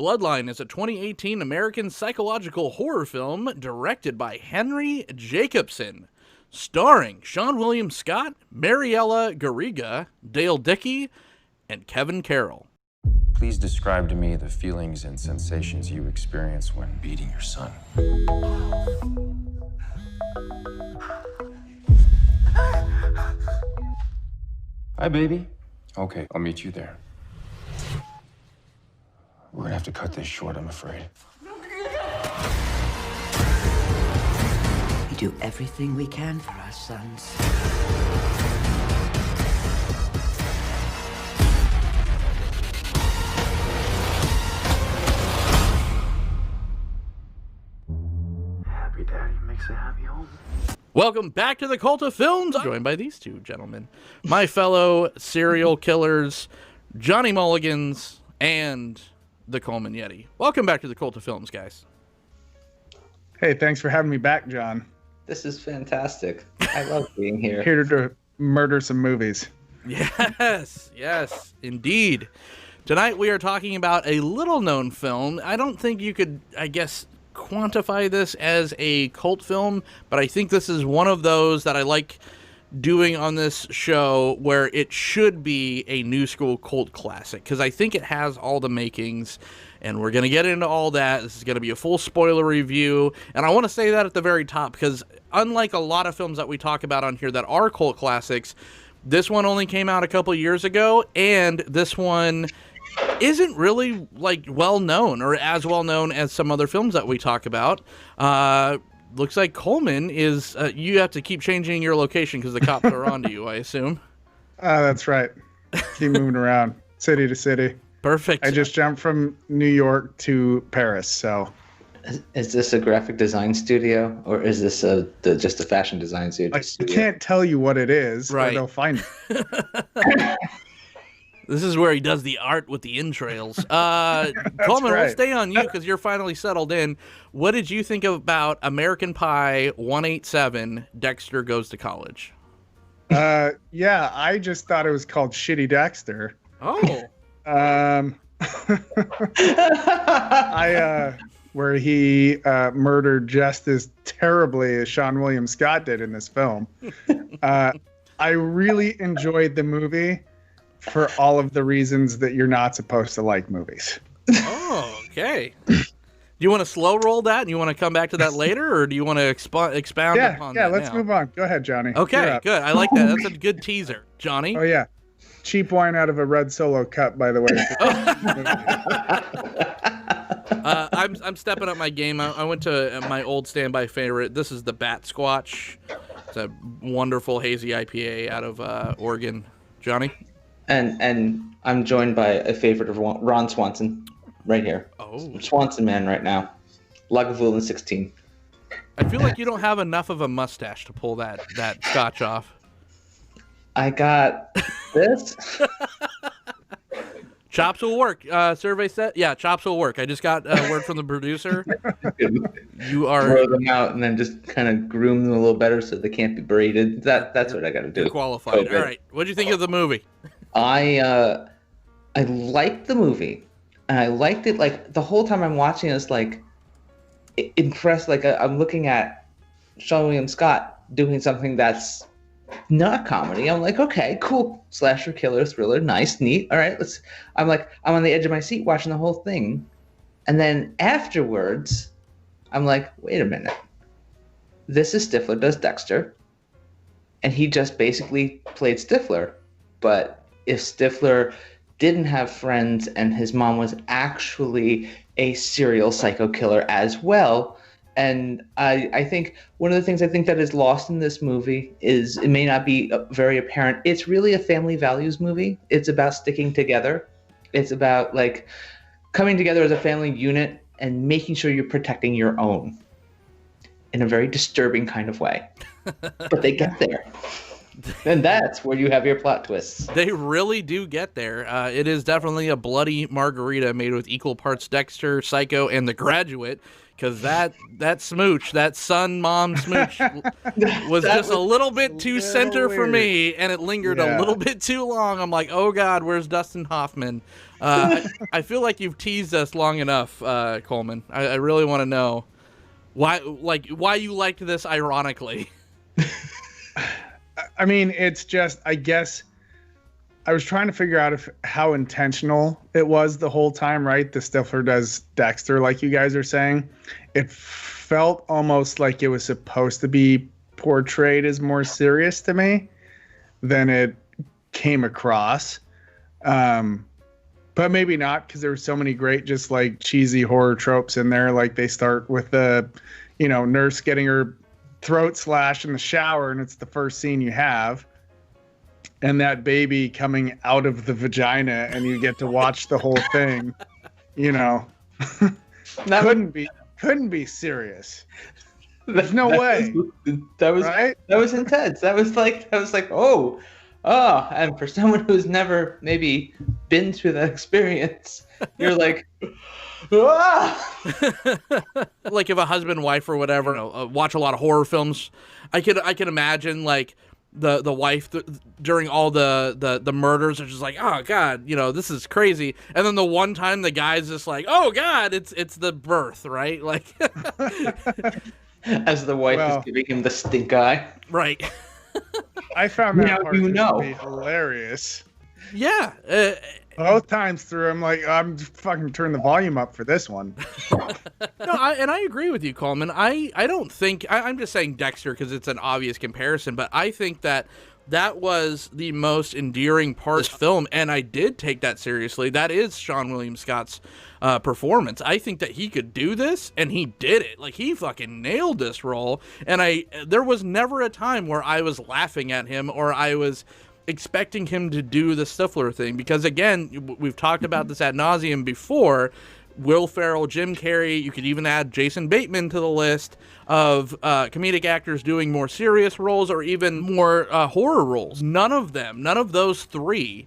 Bloodline is a 2018 American psychological horror film directed by Henry Jacobson, starring Seann William Scott, Mariella Garriga, Dale Dickey, and Kevin Carroll. Please describe to me the feelings and sensations you experience when beating your son. Hi, baby. Okay, I'll meet you there. We're gonna have to cut this short, I'm afraid. We do everything we can for our sons. Happy daddy makes a happy home. Welcome back to the Cult of Films. I'm joined by these two gentlemen, my fellow serial killers, Johnny Mulligans and the Coleman Yeti. Welcome back to the Cult of Films, guys. Hey, thanks for having me back, John. This is fantastic. I love being here. Here to murder some movies. Yes, indeed. Tonight we are talking about a little-known film. I don't think you could, quantify this as a cult film, but I think this is one of those that I like doing on this show where it should be a new school cult classic, because I think it has all the makings, and we're going to get into all that. This is going to be a full spoiler review, and I want to say that at the very top, because unlike a lot of films that we talk about on here that are cult classics, this one only came out a couple years ago, and this one isn't really well known or as well known as some other films that we talk about. Looks like Coleman is you have to keep changing your location because the cops are onto you, I assume. That's right. Keep moving around city to city. Perfect. I just jumped from New York to Paris, so. Is this a graphic design studio, or is this just a fashion design studio? I can't tell you what it is, right? Or they'll find it. This is where he does the art with the entrails. Coleman, right. We'll stay on you because you're finally settled in. What did you think about American Pie 187, Dexter Goes to College? Yeah, I just thought it was called Shitty Dexter. Oh. Where he murdered just as terribly as Seann William Scott did in this film. I really enjoyed the movie for all of the reasons that you're not supposed to like movies. Oh, okay. Do you want to slow roll that and you want to come back to that later, or do you want to expound upon that? Yeah, let's move on. Go ahead, Johnny. Okay, good. I like that. That's a good teaser. Johnny? Oh, yeah. Cheap wine out of a red Solo cup, by the way. I'm stepping up my game. I went to my old standby favorite. This is the Bat Squatch. It's a wonderful hazy IPA out of Oregon. Johnny? And I'm joined by a favorite of Ron Swanson, right here. Oh, Swanson man, right now. Lagavulin 16. I feel like you don't have enough of a mustache to pull that scotch off. I got this. Chops will work. Survey set. Yeah, chops will work. I just got a word from the producer. You are throw them out and then just kind of groom them a little better so they can't be braided. That's what I got to do. Qualified. All right. What did you think of the movie? I liked the movie, and I liked it like the whole time I'm watching. I was like impressed. Like I'm looking at Seann William Scott doing something that's not comedy. I'm like, okay, cool, slasher, killer, thriller, nice, neat. All right, I'm on the edge of my seat watching the whole thing, and then afterwards, I'm like, wait a minute, this is Stifler does Dexter, and he just basically played Stifler, but if Stifler didn't have friends and his mom was actually a serial psycho killer as well. And I think one of the things I think that is lost in this movie is it may not be very apparent. It's really a family values movie. It's about sticking together. It's about like coming together as a family unit and making sure you're protecting your own in a very disturbing kind of way. But they get there. And that's where you have your plot twists. They really do get there. It is definitely a bloody margarita made with equal parts Dexter, Psycho, and The Graduate, because that smooch, that son-mom smooch, was just a little bit too center for me, and it lingered a little bit too long. I'm like, oh God, where's Dustin Hoffman? I feel like you've teased us long enough, Coleman. I really want to know why you liked this ironically. I mean, it's just, I guess I was trying to figure out how intentional it was the whole time, right? The Stifler does Dexter, like you guys are saying. It felt almost like it was supposed to be portrayed as more serious to me than it came across. But maybe not, because there were so many great, just like cheesy horror tropes in there. Like they start with the, nurse getting her throat slashed in the shower, and it's the first scene you have, and that baby coming out of the vagina, and you get to watch the whole thing. Couldn't be serious. There's no way. That was right? That was intense. That was like oh, and for someone who's never maybe been through that experience, you're like, like if a husband, wife, or whatever watch a lot of horror films, I could imagine like the wife during all the murders are just like, oh God, this is crazy, and then the one time the guy's just like, oh God, it's the birth, right? Like as the wife is giving him the stink eye, right? I found that part to be hilarious. Yeah. Both times through, I'm like, I'm fucking turn the volume up for this one. No, I agree with you, Coleman. I don't think I'm just saying Dexter because it's an obvious comparison, but I think that was the most endearing part of this film, and I did take that seriously. That is Seann William Scott's performance. I think that he could do this, and he did it. Like, he fucking nailed this role, and there was never a time where I was laughing at him or I was expecting him to do the Stifler thing, because again, we've talked about this ad nauseum before. Will Ferrell, Jim Carrey, you could even add Jason Bateman to the list of comedic actors doing more serious roles or even more horror roles. None of those three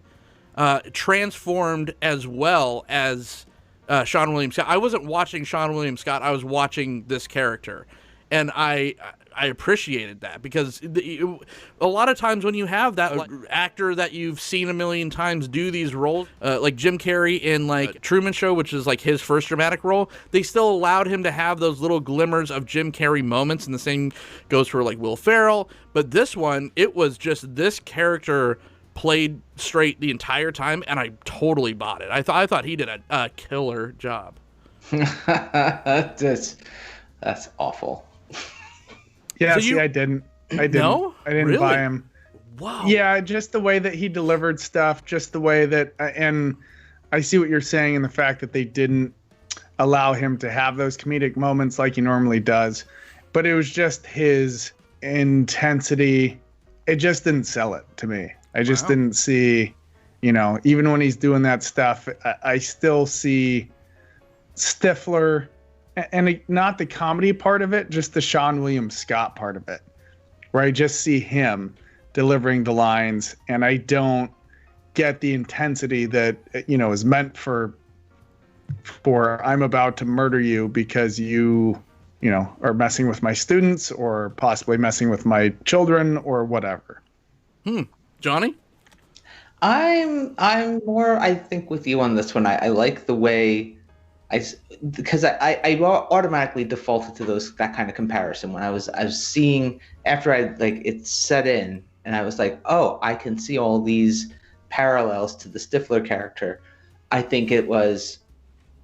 transformed as well as Seann William Scott. I wasn't watching Seann William Scott, I was watching this character, and I appreciated that, because a lot of times when you have that actor that you've seen a million times do these roles, like Jim Carrey in like Truman Show, which is like his first dramatic role, they still allowed him to have those little glimmers of Jim Carrey moments, and the same goes for like Will Ferrell. But this one, it was just this character played straight the entire time, and I totally bought it. I thought he did a killer job. That's awful. Yeah, so I didn't. No? I didn't Really? buy him. Wow. Yeah, just the way that he delivered stuff, just the way that, and I see what you're saying in the fact that they didn't allow him to have those comedic moments like he normally does, but it was just his intensity. It just didn't sell it to me. I just didn't see, even when he's doing that stuff, I still see Stifler. And not the comedy part of it, just the Seann William Scott part of it, where I just see him delivering the lines, and I don't get the intensity that, is meant for I'm about to murder you because you are messing with my students or possibly messing with my children or whatever. Johnny? I'm more, I think, with you on this one. I like the way because I automatically defaulted to that kind of comparison when I was seeing after it set in, and I was like, oh, I can see all these parallels to the Stifler character. I think it was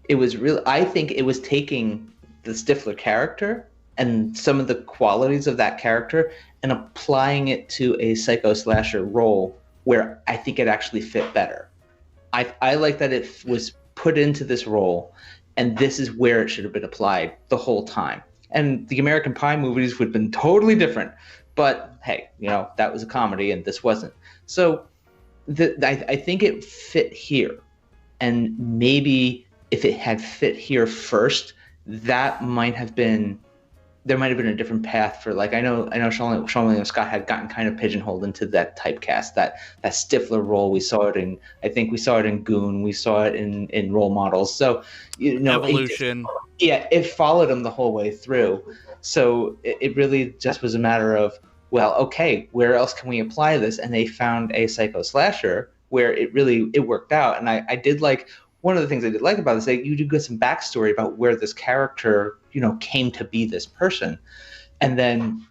really, I think it was taking the Stifler character and some of the qualities of that character and applying it to a psycho slasher role where I think it actually fit better. I like that it was put into this role, and this is where it should have been applied the whole time. And the American Pie movies would have been totally different, but hey, that was a comedy and this wasn't. So I think it fit here, and maybe if it had fit here first, that might have been there might have been a different path for, like, I know Sean William Scott had gotten kind of pigeonholed into that typecast, that Stifler role. We saw it in, I think we saw it in Goon, we saw it in Role Models. So, Evolution. It followed him the whole way through. So it really just was a matter of, well, okay, where else can we apply this? And they found a psycho slasher where it worked out. And I did like, one of the things I did like about this, you do get some backstory about where this character, came to be this person. And then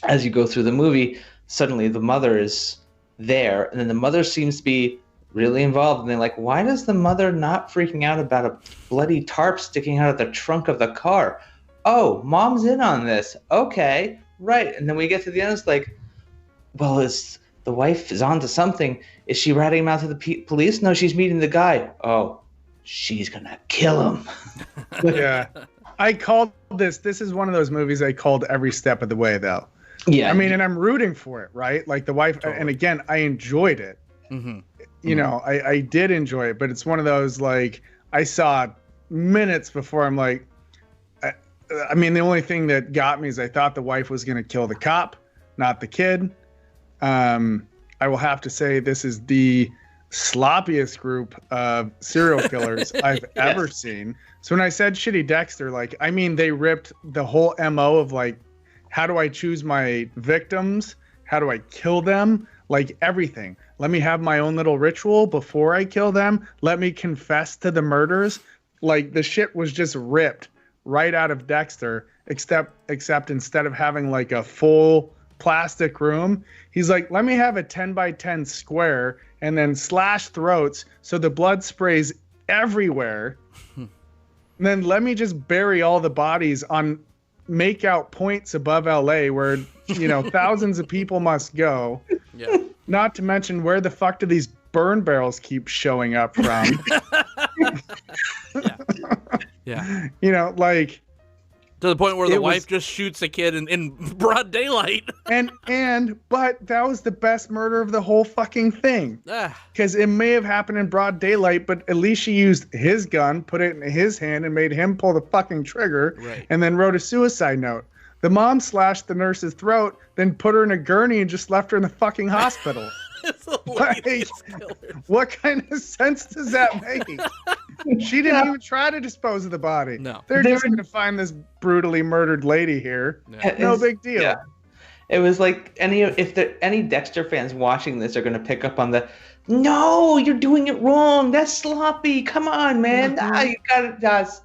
as you go through the movie, suddenly the mother is there. And then the mother seems to be really involved. And they're like, why does the mother not freaking out about a bloody tarp sticking out of the trunk of the car? Oh, mom's in on this. Okay, right. And then we get to the end, it's like, well, the wife is onto something. Is she ratting him out to the police? No, she's meeting the guy. Oh, she's going to kill him. Yeah. I called this is one of those movies I called every step of the way, though. Yeah. I mean, and I'm rooting for it, right? Like the wife, totally. And again, I enjoyed it. Mm-hmm. I did enjoy it, but it's one of those, like, I saw minutes before I'm like, I mean, the only thing that got me is I thought the wife was going to kill the cop, not the kid. I will have to say this is the sloppiest group of serial killers I've ever seen. So when I said shitty Dexter, like, I mean, they ripped the whole MO of, like, how do I choose my victims? How do I kill them? Like, everything. Let me have my own little ritual before I kill them. Let me confess to the murders. Like, the shit was just ripped right out of Dexter, except instead of having, like, a full plastic room, he's like, let me have a 10 by 10 square and then slash throats so the blood sprays everywhere. And then let me just bury all the bodies on makeout points above LA where, thousands of people must go. Yeah. Not to mention, where the fuck do these burn barrels keep showing up from? Yeah. Like, to the point where the wife just shoots a kid in broad daylight. But that was the best murder of the whole fucking thing. Because it may have happened in broad daylight, but at least she used his gun, put it in his hand, and made him pull the fucking trigger, right. And then wrote a suicide note. The mom slashed the nurse's throat, then put her in a gurney and just left her in the fucking hospital. Like, what kind of sense does that make? She didn't even try to dispose of the body. No. They're just going to find this brutally murdered lady here. Yeah. No big deal. Yeah. It was like, if any Dexter fans watching this are going to pick up on the, no, you're doing it wrong. That's sloppy. Come on, man. Mm-hmm. You got it.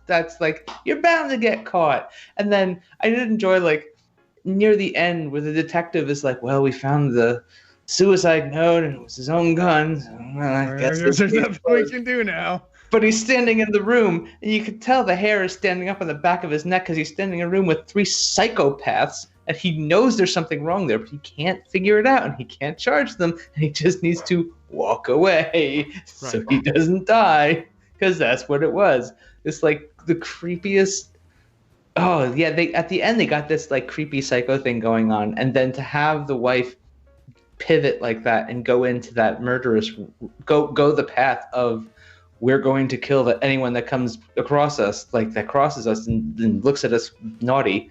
That's like, you're bound to get caught. And then I did enjoy, like, near the end where the detective is like, well, we found the suicide note and it was his own gun. So, I guess there's nothing we can do now. But he's standing in the room, and you could tell the hair is standing up on the back of his neck because he's standing in a room with 3 psychopaths, and he knows there's something wrong there, but he can't figure it out, and he can't charge them, and he just needs to walk away so he doesn't die, because that's what it was. It's like the creepiest. Oh yeah, at the end they got this like creepy psycho thing going on, and then to have the wife pivot like that and go into that murderous, go the path of, we're going to kill anyone that comes across us, like that crosses us and looks at us naughty.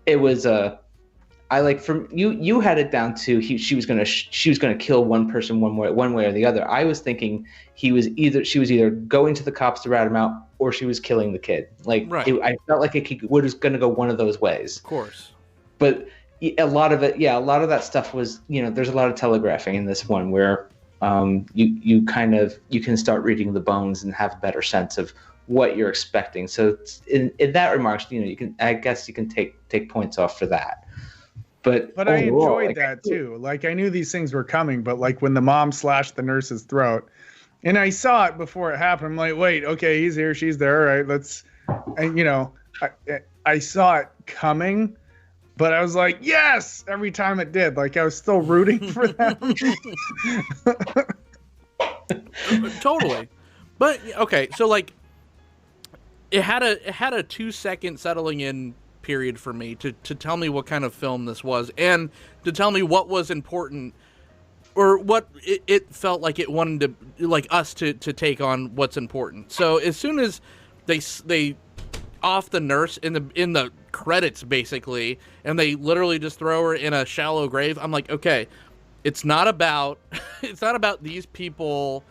It was I like, from you had it down to she was gonna kill one person one way or the other. I was thinking she was either going to the cops to rat him out or she was killing the kid. Like, right. I felt like it was gonna go one of those ways. Of course. But a lot of that stuff was, there's a lot of telegraphing in this one where you can start reading the bones and have a better sense of what you're expecting. So in that remarks, you can take points off for that. But overall, I enjoyed that too. Like, I knew these things were coming, but like when the mom slashed the nurse's throat, and I saw it before it happened, I'm like, wait, okay, he's here, she's there, all right, let's, and I saw it coming. But I was like, yes, every time it did. Like, I was still rooting for them. Totally. But, okay, so, like, it had a 2-second settling in period for me to tell me what kind of film this was and to tell me what was important or what it felt like it wanted to, like, us to take on what's important. So as soon as they off the nurse in the credits basically, and they literally just throw her in a shallow grave. I'm like, okay, it's not about these people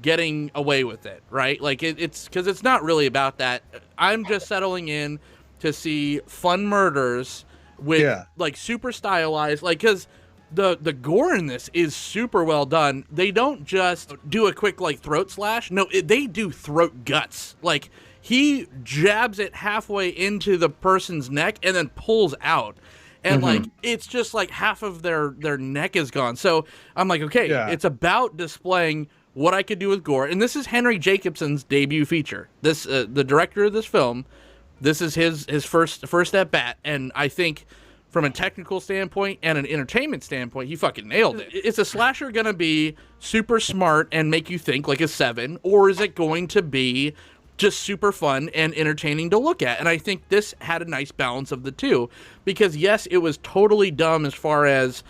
getting away with it, right? Like it's because it's not really about that. I'm just settling in to see fun murders with like super stylized, like, because the gore in this is super well done. They don't just do a quick like throat slash. No, they do throat guts. Like, he jabs it halfway into the person's neck and then pulls out. And like, it's just like half of their neck is gone. So I'm like, okay, it's about displaying what I could do with gore. And this is Henry Jacobson's debut feature. This the director of this film, this is his first at bat. And I think from a technical standpoint and an entertainment standpoint, he fucking nailed it. Is a slasher going to be super smart and make you think like a 7? Or is it going to be just super fun and entertaining to look at? And I think this had a nice balance of the two. Because yes, it was totally dumb as far as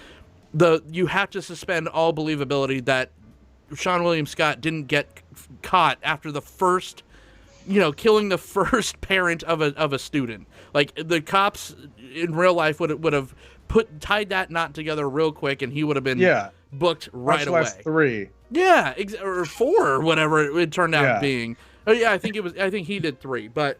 you have to suspend all believability that Seann William Scott didn't get caught after the first, killing the first parent of a student. Like, the cops in real life would have tied that knot together real quick, and he would have been booked right away. Much less 3. Yeah, or 4 or whatever it turned out being. Oh yeah, I think he did 3, but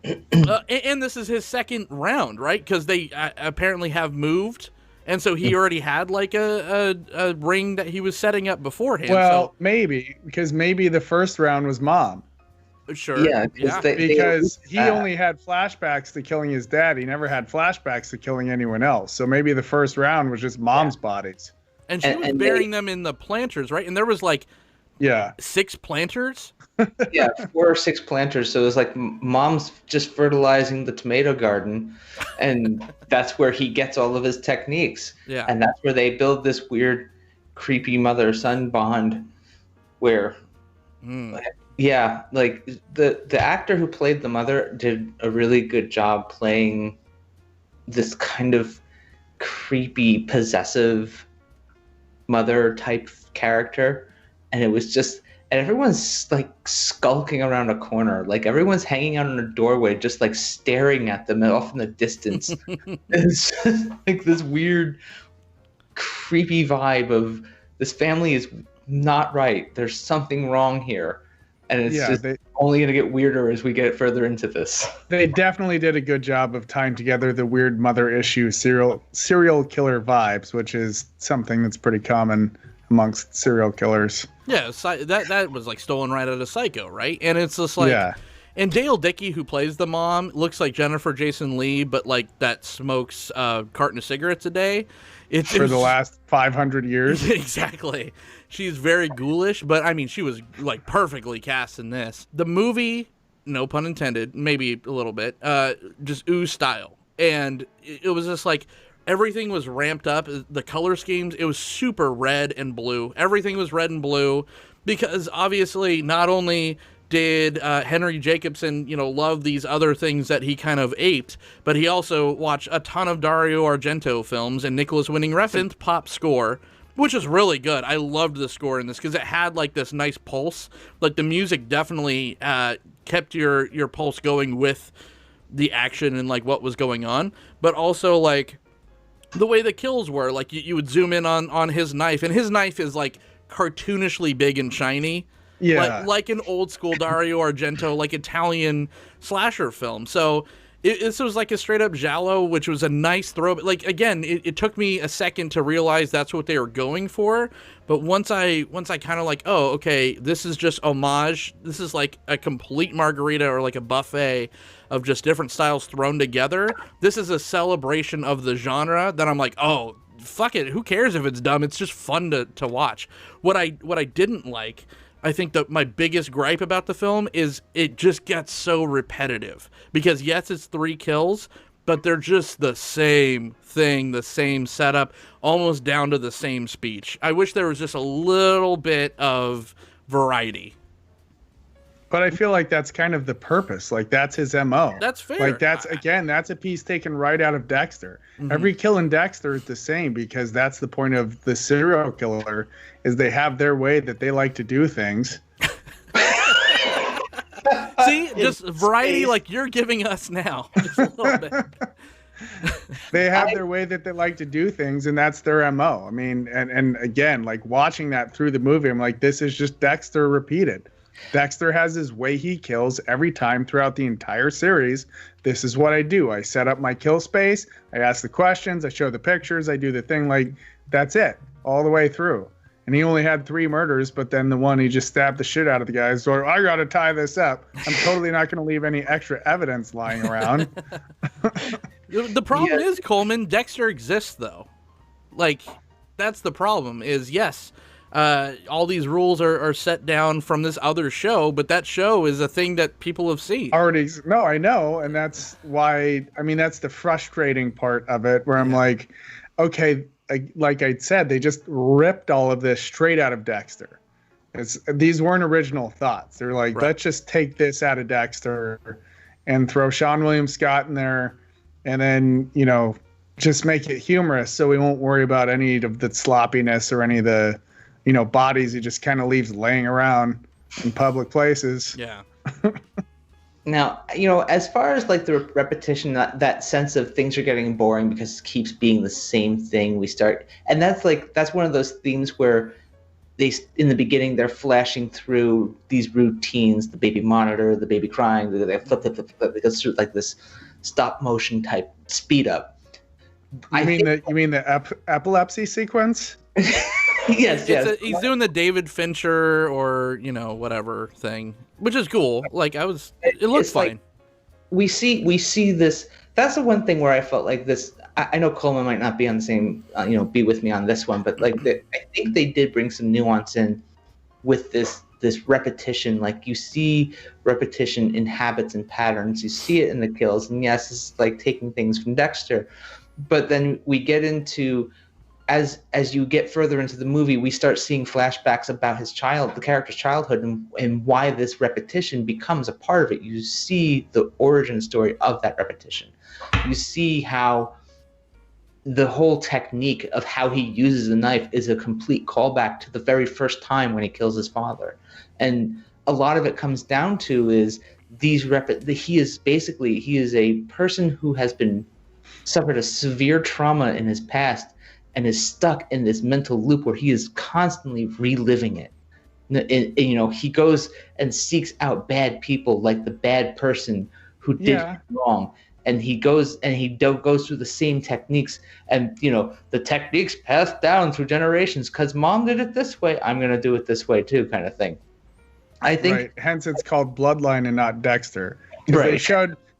and this is his second round, right? Because they apparently have moved. And so he already had like a ring that he was setting up beforehand. Well, maybe, because maybe the first round was Mom. Sure. Yeah. Because he only had flashbacks to killing his dad. He never had flashbacks to killing anyone else. So maybe the first round was just Mom's bodies. And she was burying them in the planters, right? And there was like 6 planters. 4 or 6 planters. So it was like Mom's just fertilizing the tomato garden, and that's where he gets all of his techniques. Yeah. And that's where they build this weird, creepy mother-son bond where, like the actor who played the mother did a really good job playing this kind of creepy, possessive mother type character. And it was just, and everyone's like skulking around a corner. Like, everyone's hanging out in a doorway, just like staring at them off in the distance. It's just like this weird, creepy vibe of this family is not right. There's something wrong here. And it's only going to get weirder as we get further into this. They definitely did a good job of tying together the weird mother issue serial killer vibes, which is something that's pretty common amongst serial killers. Yeah, that was like stolen right out of Psycho, right? And it's just like, and Dale Dickey, who plays the mom, looks like Jennifer Jason Leigh, but like that smokes a carton of cigarettes a day. For the last 500 years. Exactly. She's very ghoulish, but I mean, she was like perfectly cast in this. The movie, no pun intended, maybe a little bit, just ooze style. And it was just like, everything was ramped up. The color schemes, it was super red and blue. Everything was red and blue because obviously not only did Henry Jacobson, love these other things that he kind of aped, but he also watched a ton of Dario Argento films and Nicholas Winding Refn pop score, which is really good. I loved the score in this because it had like this nice pulse. Like, the music definitely kept your pulse going with the action and like what was going on, but also like the way the kills were, like you would zoom in on his knife, and his knife is like cartoonishly big and shiny. Yeah. Like an old school Dario Argento, like Italian slasher film. So this was like a straight up giallo, which was a nice throw. Like, again, it took me a second to realize that's what they were going for. But once I kind of like, oh, okay, this is just homage. This is like a complete margarita or like a buffet of just different styles thrown together. This is a celebration of the genre that I'm like, oh, fuck it. Who cares if it's dumb? It's just fun to watch. What I didn't like, I think that my biggest gripe about the film is it just gets so repetitive. Because yes, it's 3 kills, but they're just the same thing, the same setup, almost down to the same speech. I wish there was just a little bit of variety. But I feel like that's kind of the purpose. Like, that's his MO. That's fair. Like, that's a piece taken right out of Dexter. Mm-hmm. Every kill in Dexter is the same because that's the point of the serial killer, is they have their way that they like to do things. See, just variety like you're giving us now. Just a little bit. They have their way that they like to do things, and that's their MO. I mean, and again, like watching that through the movie, I'm like, this is just Dexter repeated. Dexter has his way he kills every time throughout the entire series. This is what I do. I set up my kill space. I ask the questions. I show the pictures. I do the thing. Like, that's it all the way through. And he only had 3 murders, but then the one he just stabbed the shit out of the guy. So I got to tie this up. I'm totally not going to leave any extra evidence lying around. The problem is, Coleman, Dexter exists, though. Like, that's the problem is, yes, all these rules are set down from this other show, but that show is a thing that people have seen. No, I know. And that's why, I mean, that's the frustrating part of it, where I'm like, okay, like I said, they just ripped all of this straight out of Dexter. These weren't original thoughts. They're like, let's just take this out of Dexter and throw Seann William Scott in there, and then, you know, just make it humorous so we won't worry about any of the sloppiness or any of the, you know, bodies he just kind of leaves laying around in public places. Yeah. Now, you know, as far as like the repetition, that sense of things are getting boring because it keeps being the same thing, and that's one of those themes where in the beginning they're flashing through these routines, the baby monitor, the baby crying, they flip, it goes through like this stop motion type speed up. You mean the epilepsy sequence? Yes. He's doing the David Fincher or, you know, whatever thing, which is cool. Like it looks fine. Like, we see this. That's the one thing where I felt like this. I know Coleman might not be on the same, be with me on this one, but like I think they did bring some nuance in with this repetition. Like you see repetition in habits and patterns. You see it in the kills, and yes, it's like taking things from Dexter. But then we get into, as you get further into the movie, we start seeing flashbacks about the character's childhood, and why this repetition becomes a part of it. You see the origin story of that repetition. You see how the whole technique of how he uses the knife is a complete callback to the very first time when he kills his father. And a lot of it comes down to is he is a person who has suffered a severe trauma in his past and is stuck in this mental loop where he is constantly reliving it. And, he goes and seeks out bad people, like the bad person who did wrong. And he goes through the same techniques, and the techniques passed down through generations because mom did it this way, I'm going to do it this way too, kind of thing. I think right. Hence it's called Bloodline and not Dexter. Right.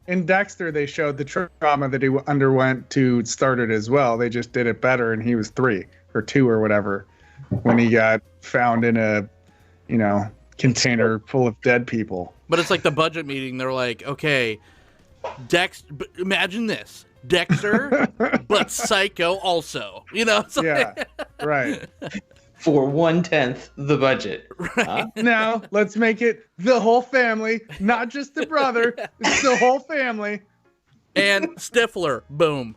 In Dexter, they showed the trauma that he underwent to start it as well. They just did it better, and he was 3 or 2 or whatever when he got found in a, container full of dead people. But it's like the budget meeting. They're like, okay, imagine this. Dexter, but Psycho also. Yeah, right. For 1/10 the budget. Right. Now let's make it the whole family, not just the brother. It's the whole family. And Stifler, boom.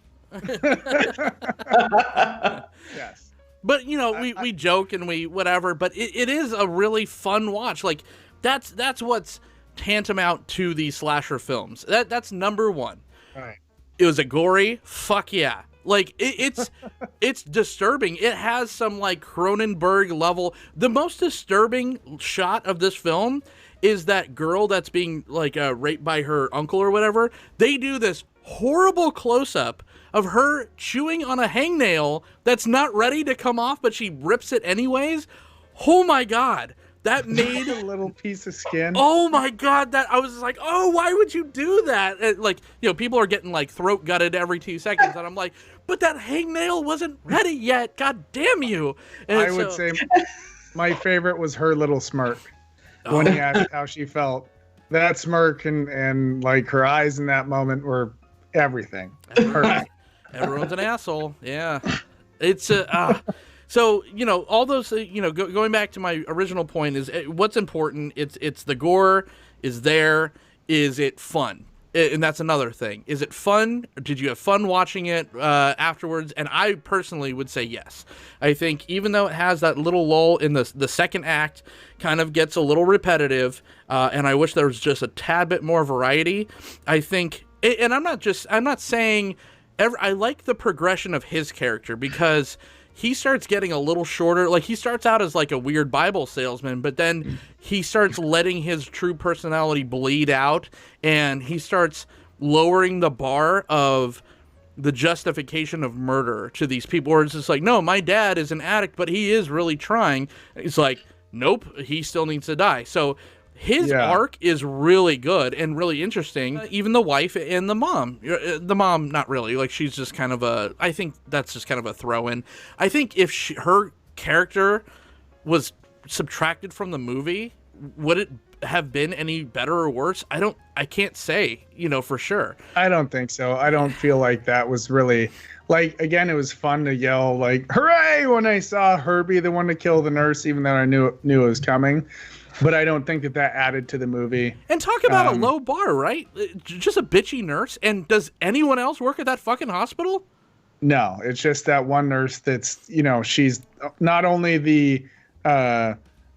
Yes. But we joke and we whatever, but it is a really fun watch. Like that's what's tantamount to the slasher films. That's number one. All right. It was a gory, fuck yeah. Like it's disturbing. It has some like Cronenberg level. The most disturbing shot of this film is that girl that's being like raped by her uncle or whatever. They do this horrible close up of her chewing on a hangnail that's not ready to come off, but she rips it anyways. Oh my God. That made a little piece of skin. Oh my God! That I was just like, oh, why would you do that? People are getting like throat gutted every 2 seconds, and I'm like, but that hangnail wasn't ready yet. God damn you! And I would say my favorite was her little smirk when he asked how she felt. That smirk and like her eyes in that moment were everything. Perfect. Everyone's an asshole. Yeah, it's So, all those, going back to my original point is what's important. It's the gore is there. Is it fun? And that's another thing. Is it fun? Did you have fun watching it afterwards? And I personally would say yes. I think even though it has that little lull in the second act, kind of gets a little repetitive, and I wish there was just a tad bit more variety. I think, and I'm not saying, I like the progression of his character, because he starts getting a little shorter. Like, he starts out as like a weird Bible salesman, but then he starts letting his true personality bleed out, and he starts lowering the bar of the justification of murder to these people, where it's just like, no, my dad is an addict, but he is really trying. It's like, nope, he still needs to die. So his arc is really good and really interesting. Even the wife and the mom, not really, like, she's just kind of I think that's just kind of a throw-in. I think if her character was subtracted from the movie, would it have been any better or worse? I can't say, for sure. I don't think so. I don't feel like that was really, like, again, it was fun to yell like hooray when I saw her be the one to kill the nurse, even though I knew it was coming. But I don't think that added to the movie. And talk about a low bar, right? Just a bitchy nurse. And does anyone else work at that fucking hospital? No, it's just that one nurse that's, she's not only the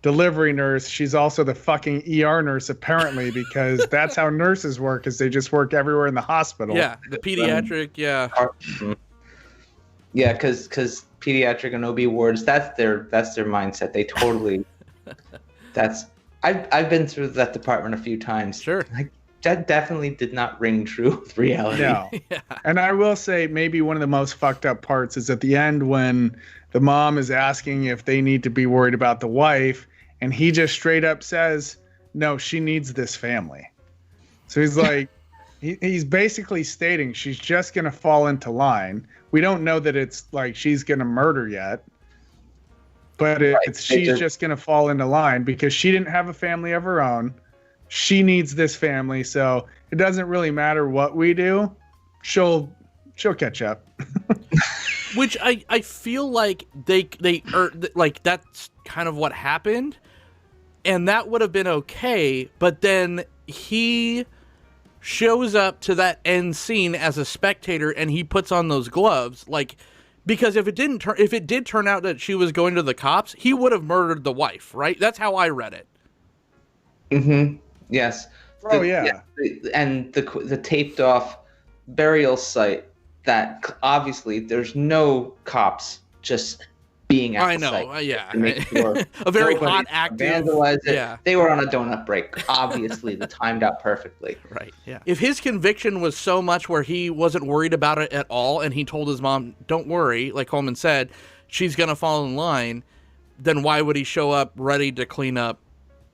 delivery nurse, she's also the fucking ER nurse, apparently, because that's how nurses work, is they just work everywhere in the hospital. Yeah, the pediatric, Yeah, because pediatric and OB wards, that's their mindset. They totally... I've been through that department a few times. Sure. That definitely did not ring true with reality. No. Yeah. And I will say maybe one of the most fucked up parts is at the end when the mom is asking if they need to be worried about the wife, and he just straight up says, no, she needs this family. So he's like, he's basically stating she's just going to fall into line. We don't know that it's like she's going to murder yet. But she's just going to fall into line because she didn't have a family of her own. She needs this family, so it doesn't really matter what we do. She'll catch up. Which I feel like they like that's kind of what happened, and that would have been okay. But then he shows up to that end scene as a spectator, and he puts on those gloves, like. Because if it did turn out that she was going to the cops, he would have murdered the wife, right? That's how I read it. Mm-hmm. Yes. Yeah. And the taped off burial site that obviously there's no cops just being at the site. Yeah. To make sure a very hot active. Vandalized it. Yeah. They were on a donut break. Obviously, they timed out perfectly. Right. Yeah. If his conviction was so much where he wasn't worried about it at all, and he told his mom, "Don't worry," like Coleman said, she's gonna fall in line, then why would he show up ready to clean up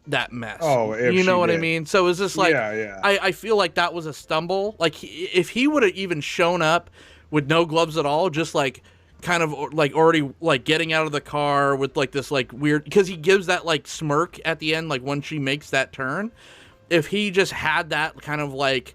that mess? Oh, you know what I mean? So it's just like, yeah. I feel like that was a stumble. Like if he would have even shown up with no gloves at all, just like. Kind of like already like getting out of the car with like this like weird, because he gives that like smirk at the end, like when she makes that turn. If he just had that kind of like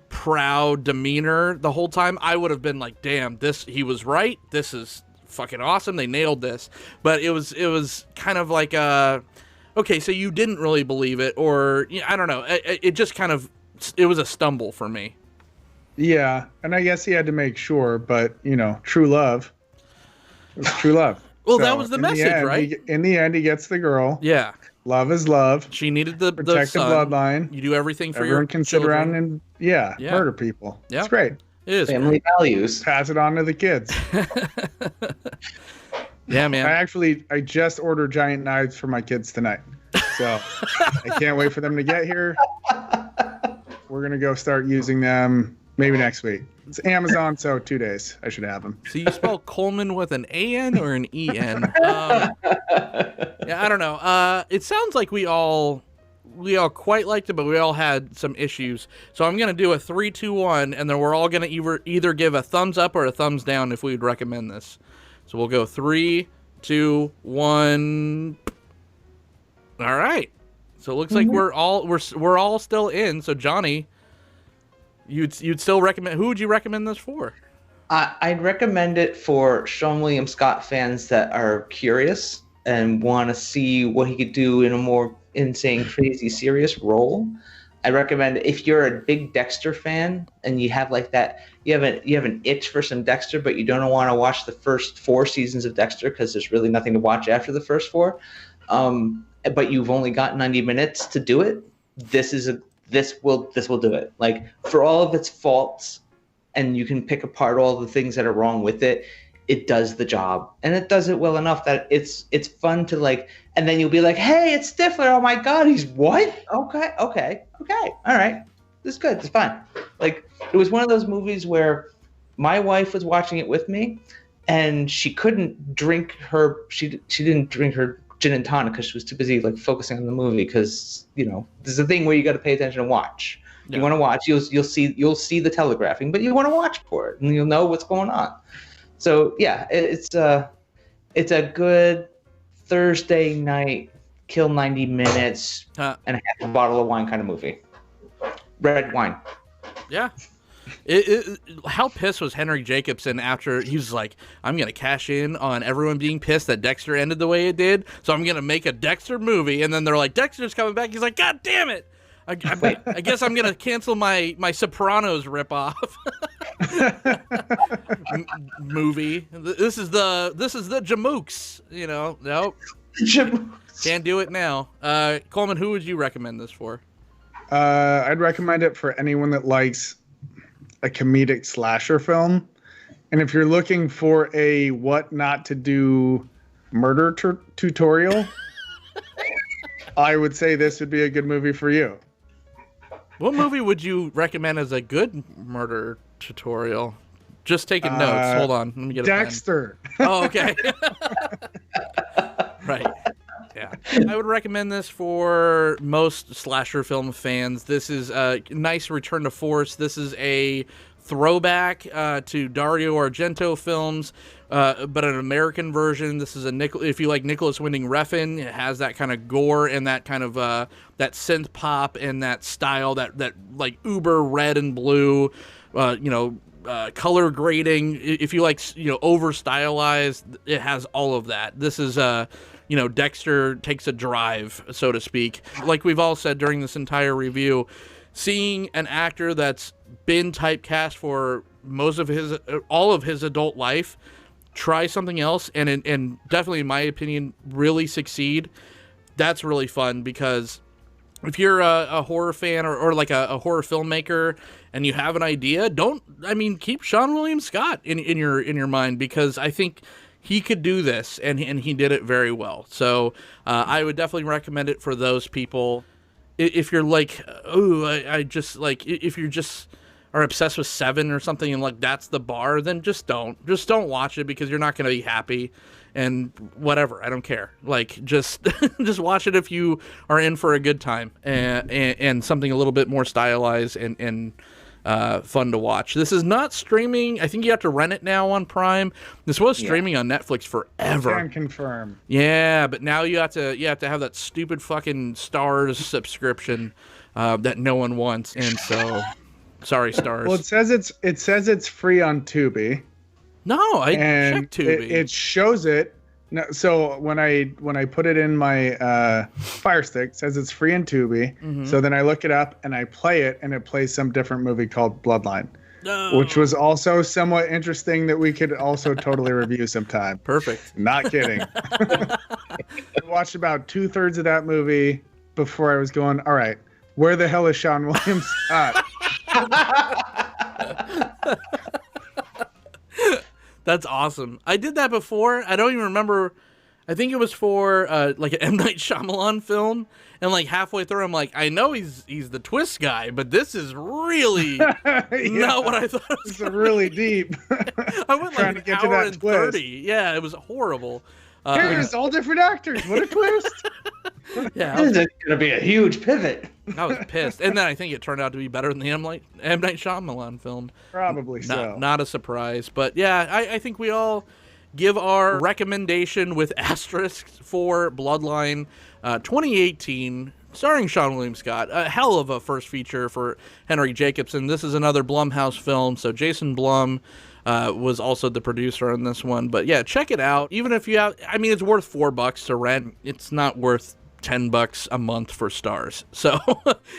proud demeanor the whole time, I would have been like, damn, he was right, this is fucking awesome, they nailed this. But it was kind of like okay, so you didn't really believe it, or I don't know, it just kind of, it was a stumble for me. Yeah, and I guess he had to make sure, but true love. It was true love. Well, so that was the message, right? In the end, he gets the girl. Yeah. Love is love. She needed the protect the bloodline. You do everything for Everyone your can sit around and murder people. Yeah. It's great. It is family values. Pass it on to the kids. Yeah, man. I just ordered giant knives for my kids tonight, so I can't wait for them to get here. We're gonna go start using them. Maybe next week. It's Amazon, so 2 days. I should have them. So you spell Coleman with an A-N or an E-N? Yeah, I don't know. It sounds like we all quite liked it, but we all had some issues. So I'm going to do a 3, 2, 1, and then we're all going to either give a thumbs up or a thumbs down if we would recommend this. So we'll go 3, 2, 1. All right. So it looks like we're all still in. So Johnny, you'd still recommend? Who would you recommend this for? I'd recommend it for Sean William Scott fans that are curious and want to see what he could do in a more insane, crazy, serious role. I recommend if you're a big Dexter fan and you have like that, you have an itch for some Dexter, but you don't want to watch the first 4 seasons of Dexter because there's really nothing to watch after the first 4. But you've only got 90 minutes to do it. This will do it. Like, for all of its faults, and you can pick apart all the things that are wrong with it, it does the job, and it does it well enough that it's fun to like. And then you'll be like, "Hey, it's Stifler! Oh my God, he's what? Okay, all right, this is good. It's fine." Like, it was one of those movies where my wife was watching it with me, and she couldn't drink her. She didn't drink her gin and tonic because she was too busy like focusing on the movie. Because there's a thing where you got to pay attention and watch. Yeah. You want to watch, you'll see the telegraphing, but you want to watch for it, and you'll know what's going on. So yeah, it's a good Thursday night, kill 90 minutes, and half a bottle of wine kind of movie. Red wine. Yeah. How pissed was Henry Jacobson after he was like, I'm going to cash in on everyone being pissed that Dexter ended the way it did, so I'm going to make a Dexter movie. And then they're like, Dexter's coming back. He's like, God damn it. I guess I'm going to cancel my Sopranos ripoff movie. This is the Jamooks, Nope. Can't do it now. Coleman, who would you recommend this for? I'd recommend it for anyone that likes a comedic slasher film. And if you're looking for a what not to do murder tutorial, I would say this would be a good movie for you. What movie would you recommend as a good murder tutorial? Just taking notes. Hold on. Let me get Dexter. A pen. Oh, okay. Right. Yeah. I would recommend this for most slasher film fans. This is a nice return to force. This is a throwback to Dario Argento films, but an American version. This is if you like Nicholas Winding Refn, it has that kind of gore and that kind of that synth pop and that style, that like uber red and blue, color grading. If you like, over stylized, it has all of that. This is Dexter takes a drive, so to speak. Like we've all said during this entire review, seeing an actor that's been typecast for all of his adult life try something else and definitely, in my opinion, really succeed, that's really fun. Because if you're a horror fan or like a horror filmmaker and you have an idea, keep Seann William Scott in your mind, because I think he could do this, and he did it very well. So I would definitely recommend it for those people. If you're like, if you're just are obsessed with Seven or something and like that's the bar, then just don't watch it, because you're not going to be happy. And whatever, I don't care. Like, just just watch it if you are in for a good time and something a little bit more stylized and fun to watch. This is not streaming. I think you have to rent it now on Prime. This was streaming on Netflix forever. Can confirm. Yeah, but now you have to have that stupid fucking Stars subscription that no one wants, and so sorry, Stars. Well, it says it's free on Tubi. No, I checked Tubi. It shows it. No, so when I put it in my Fire Stick, it says it's free in Tubi. Mm-hmm. So then I look it up and I play it, and it plays some different movie called Bloodline, which was also somewhat interesting that we could also totally review sometime. Perfect. Not kidding. I watched about 2/3 of that movie before I was going, all right, where the hell is Seann William Scott? That's awesome. I did that before. I don't even remember. I think it was for like an M. Night Shyamalan film. And like halfway through, I'm like, I know he's the twist guy, but this is really not what I thought it was. It's really deep. I went like an hour and 30. Yeah, it was horrible. Here's all different actors. What a twist. Yeah, this is going to be a huge pivot. I was pissed. And then I think it turned out to be better than the M. Night Shyamalan film. Probably so. Not a surprise. But yeah, I think we all give our recommendation with asterisks for Bloodline 2018, starring Seann William Scott. A hell of a first feature for Henry Jacobson. This is another Blumhouse film, so Jason Blum was also the producer on this one. But yeah, check it out. Even if you have, it's worth $4 to rent. It's not worth $10 a month for Stars. So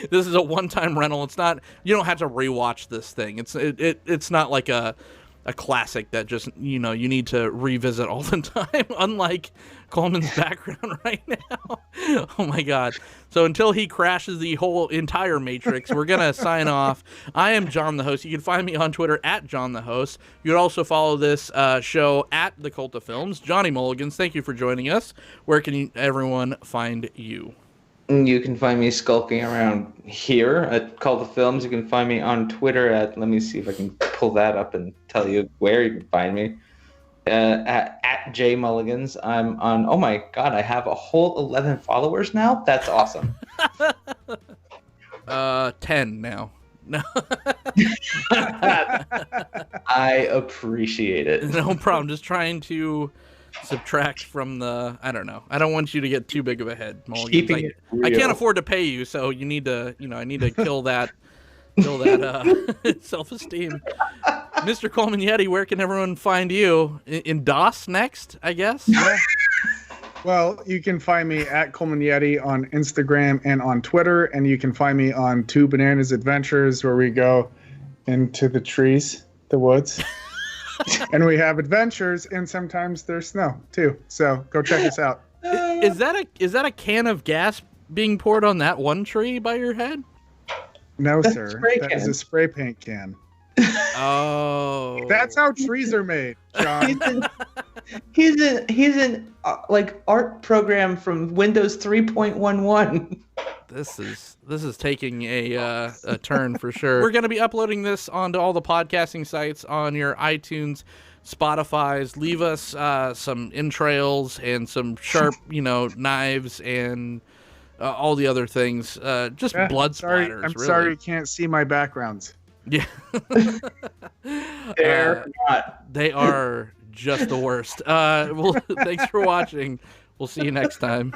this is a one-time rental. It's not, you don't have to rewatch this thing. It's not like a classic that just, you need to revisit all the time, unlike Coleman's background right now. Oh my God. So until he crashes the whole entire Matrix, we're going to sign off. I am Jon the host. You can find me on Twitter at Jon the host. You can also follow this show at The Cult of Films. Johnny Mulligans, thank you for joining us. Where can everyone find you? You can find me skulking around here at Cult of Films. You can find me on Twitter at, let me see if I can pull that up and tell you where you can find me. At J Mulligans. I'm on, oh my God, I have a whole 11 followers now? That's awesome. 10 now. No. I appreciate it. No problem. Just trying to subtract from the, I don't know. I don't want you to get too big of a head, Mulligans. Keeping it real. I can't afford to pay you, so you need to, I need to kill that self-esteem. Mr. Coleman Yeti, where can everyone find you? In DOS next, I guess? Yeah. Well, you can find me at Coleman Yeti on Instagram and on Twitter, and you can find me on Two Bananas Adventures, where we go into the trees, the woods, and we have adventures, and sometimes there's snow too. So go check us out. Is that a can of gas being poured on that one tree by your head? No, That's sir. spray That can. is a spray paint can. Oh, That's how trees are made, John. He's in like art program from Windows 3.11. This is taking a turn for sure. We're going to be uploading this onto all the podcasting sites on your iTunes, Spotify's. Leave us some entrails and some sharp, knives and all the other things. Just blood splatters. I'm really. sorry you can't see my backgrounds. Yeah. They're not. They are just the worst. Well, thanks for watching. We'll see you next time.